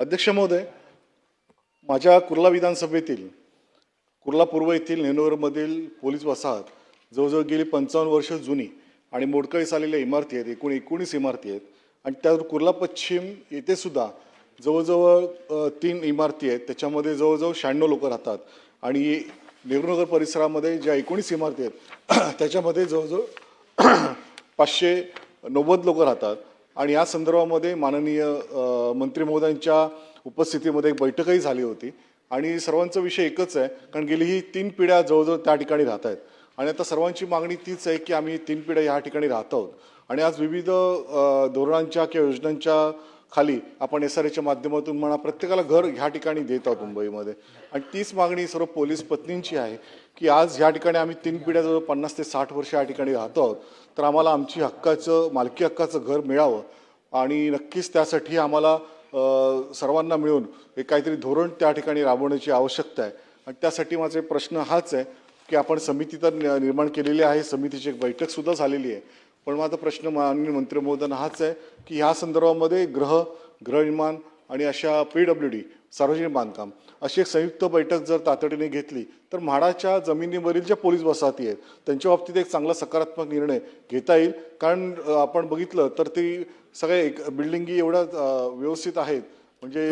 अध्यक्ष महोदय, माझ्या कुर्ला विधानसभेतील कुर्ला पूर्व येथील नेनोरमधील पोलीस वसाहत जवळजवळ गेली 55 वर्ष जुनी आणि मोडकळीस आलेल्या इमारती आहेत. एकूण 19 इमारती आहेत आणि त्यावर कुर्ला पश्चिम येथे सुद्धा जवळजवळ 3 इमारती आहेत. त्याच्यामध्ये जवळजवळ 96 लोक राहतात आणि नेहरूनगर परिसरामध्ये ज्या 19 इमारती आहेत त्याच्यामध्ये जवळजवळ 590 लोक राहतात. आणि या संदर्भामध्ये माननीय मंत्री महोदयांच्या उपस्थितीमध्ये एक बैठकही झाली होती आणि सर्वांचा विषय एकच आहे, कारण गेली ही 3 पिढ्या जवळजवळ त्या ठिकाणी राहत आहेत आणि आता सर्वांची मागणी तीच आहे की आम्ही 3 पिढ्या या ठिकाणी राहत आहोत आणि आज विविध धोरणांच्या किंवा योजनांच्या खाली आपण SRAच्या माध्यमातून म्हणा प्रत्येकाला घर ह्या ठिकाणी देत आहोत मुंबईमध्ये. आणि तीच मागणी सर्व पोलीस पत्नींची आहे की आज ह्या ठिकाणी आम्ही 3 पिढ्या जवळ 50 ते 60 वर्ष या ठिकाणी राहतो आहोत, तर आम्हाला आमची मालकी हक्काचं घर मिळावं आणि नक्कीच त्यासाठी आम्हाला सर्वांना मिळून एक काहीतरी धोरण त्या ठिकाणी राबवण्याची आवश्यकता आहे. आणि त्यासाठी माझे प्रश्न हाच आहे की आपण समिती तर निर्माण केलेली आहे, समितीची एक बैठक सुद्धा झालेली आहे, पण माझा प्रश्न माननीय मंत्री महोदयांना हाच आहे की ह्या संदर्भामध्ये गृहनिर्माण आणि अशा PWD सार्वजनिक बांधकाम अशी एक संयुक्त बैठक जर तातडीने घेतली तर म्हाडाच्या जमिनीवरील ज्या पोलीस वसाहती आहेत त्यांच्या बाबतीत एक चांगला सकारात्मक निर्णय घेता येईल. कारण आपण बघितलं तर ती सगळ्या एक बिल्डिंगी एवढ्या व्यवस्थित आहेत, म्हणजे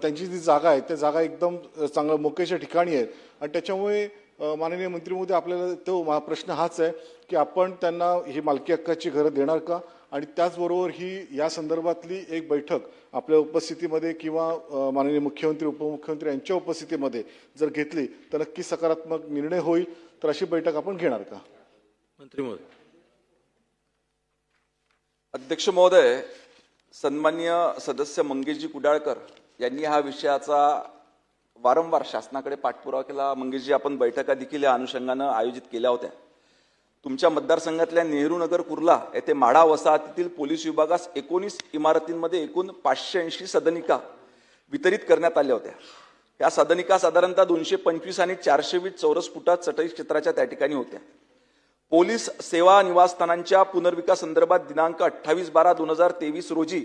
त्यांची जी जागा आहे त्या जागा एकदम चांगल्या मोक्याच्या ठिकाणी आहेत आणि त्याच्यामुळे माननीय मंत्री महोदय आपल्याला तो प्रश्न हाच आहे की आपण त्यांना ही मालकी हक्काची घरं देणार का. आणि त्याचबरोबर ही या संदर्भातली एक बैठक आपल्या उपस्थितीमध्ये किंवा माननीय मुख्यमंत्री उपमुख्यमंत्री यांच्या उपस्थितीमध्ये जर घेतली तर नक्की सकारात्मक निर्णय होईल. तर अशी बैठक आपण घेणार का? मंत्री महोदय. अध्यक्ष महोदय, सन्माननीय सदस्य मंगेशजी कुडाळकर यांनी हा विषयाचा वारंवार शासनाकडे पाठपुरावा केला. मंगेशजी, आपण बैठका देखील या अनुषंगानं आयोजित केल्या होत्या. तुमच्या मतदारसंघातल्या नेहरूनगर कुर्ला येथे म्हाडा वसाहतीतील पोलीस विभागास 19 इमारतींमध्ये एकूण 580 सदनिका वितरित करण्यात आल्या होत्या. या सदनिका साधारणतः 225 आणि 420 चौरस फुटात चटई क्षेत्राच्या त्या ठिकाणी होत्या. पोलीस सेवा निवासस्थानांच्या पुनर्विकास संदर्भात दिनांक 28/12/2023 रोजी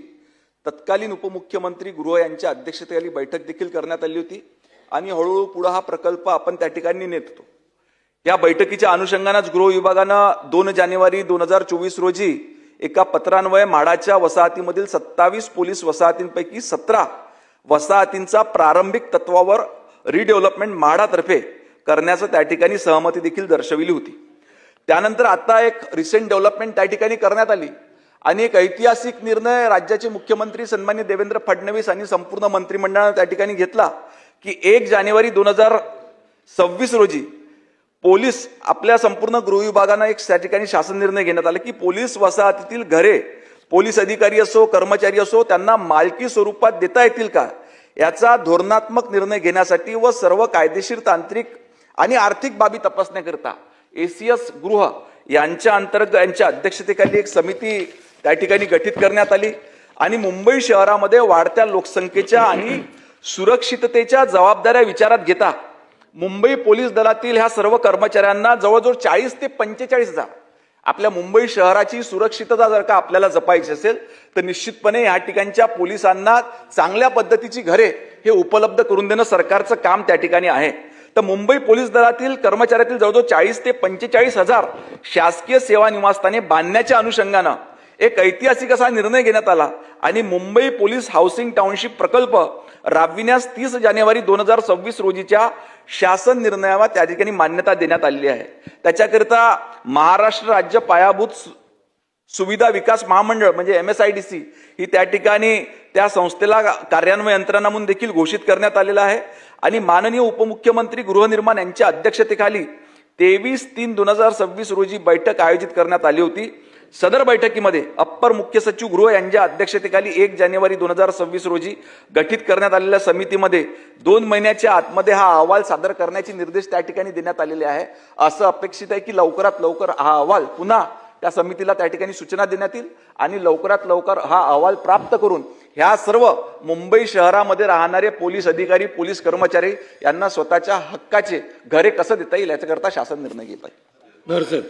तत्कालीन उपमुख्यमंत्री गृह यांच्या अध्यक्षतेखाली बैठक देखील करण्यात आली होती आणि हळूहळू पुढे हा प्रकल्प आपण त्या ठिकाणी नेतो. या बैठकीच्या अनुषंगानेच गृह विभागानं 2 जानेवारी 2024 रोजी एका पत्रान्वये म्हाडाच्या वसाहतीमधील 27 पोलीस वसाहतींपैकी 17 वसाहतींचा प्रारंभिक तत्वावर रिडेव्हलपमेंट म्हाडातर्फे करण्याचं त्या ठिकाणी सहमती देखील दर्शविली होती. त्यानंतर आता एक रिसेंट डेव्हलपमेंट त्या ठिकाणी करण्यात आली आणि एक ऐतिहासिक निर्णय राज्याचे मुख्यमंत्री सन्माननीय देवेंद्र फडणवीस आणि संपूर्ण मंत्रिमंडळाने त्या ठिकाणी घेतला की 1 जानेवारी 2026 रोजी पोलीस आपल्या संपूर्ण गृह विभागानं एक त्या ठिकाणी शासन निर्णय घेण्यात आला की पोलीस वसाहतीतील घरे पोलीस अधिकारी असो कर्मचारी असो त्यांना मालकी स्वरूपात देता येतील का याचा धोरणात्मक निर्णय घेण्यासाठी व सर्व कायदेशीर तांत्रिक आणि आर्थिक बाबी तपासण्याकरिता ACS गृह यांच्या अध्यक्षतेखाली एक समिती त्या ठिकाणी गठीत करण्यात आली आणि मुंबई शहरामध्ये वाढत्या लोकसंख्येच्या आणि सुरक्षिततेच्या जबाबदाऱ्या विचारात घेता मुंबई पोलीस दलातील ह्या सर्व कर्मचाऱ्यांना जवळजवळ 40 ते 45 हजार आपल्या मुंबई शहराची सुरक्षितता जर का आपल्याला जपायची असेल तर निश्चितपणे या ठिकाणच्या पोलिसांना चांगल्या पद्धतीची घरे हे उपलब्ध करून देणं सरकारचं काम त्या ठिकाणी आहे. तर मुंबई पोलीस दलातील कर्मचाऱ्यातील जवळजवळ 40 ते 45 हजार शासकीय सेवा निवासस्थाने बांधण्याच्या अनुषंगानं एक ऐतिहासिक असा निर्णय घेण्यात आला आणि मुंबई पोलीस हाऊसिंग टाउनशिप प्रकल्प राबविण्यास 30 जानेवारी 2026 रोजीच्या शासन निर्णयावर त्या ठिकाणी मान्यता देण्यात आलेली आहे. त्याच्याकरिता महाराष्ट्र राज्य पायाभूत सुविधा विकास महामंडळ म्हणजे MSIDC ही त्या ठिकाणी त्या संस्थेला कार्यान्वयन यंत्रणा म्हणून देखील घोषित करण्यात आलेला आहे आणि माननीय उपमुख्यमंत्री गृहनिर्माण यांच्या अध्यक्षतेखाली 23/3/2026 रोजी बैठक आयोजित करण्यात आली होती. सदर बैठकीमध्ये अप्पर मुख्य सचिव गृह यांच्या अध्यक्षतेखाली 1 जानेवारी 2026 रोजी गठीत करण्यात आलेल्या समितीमध्ये 2 महिन्याच्या आतमध्ये हा अहवाल सादर करण्याचे निर्देश त्या ठिकाणी देण्यात आलेले आहे. असं अपेक्षित आहे की लवकरात लवकर हा अहवाल पुन्हा त्या समितीला त्या ठिकाणी सूचना देण्यात येईल आणि लवकरात लवकर हा अहवाल प्राप्त करून ह्या सर्व मुंबई शहरामध्ये राहणारे पोलीस अधिकारी पोलीस कर्मचारी यांना स्वतःच्या हक्काचे घरे कसं देता येईल याच्याकरता शासन निर्णय घेत आहे.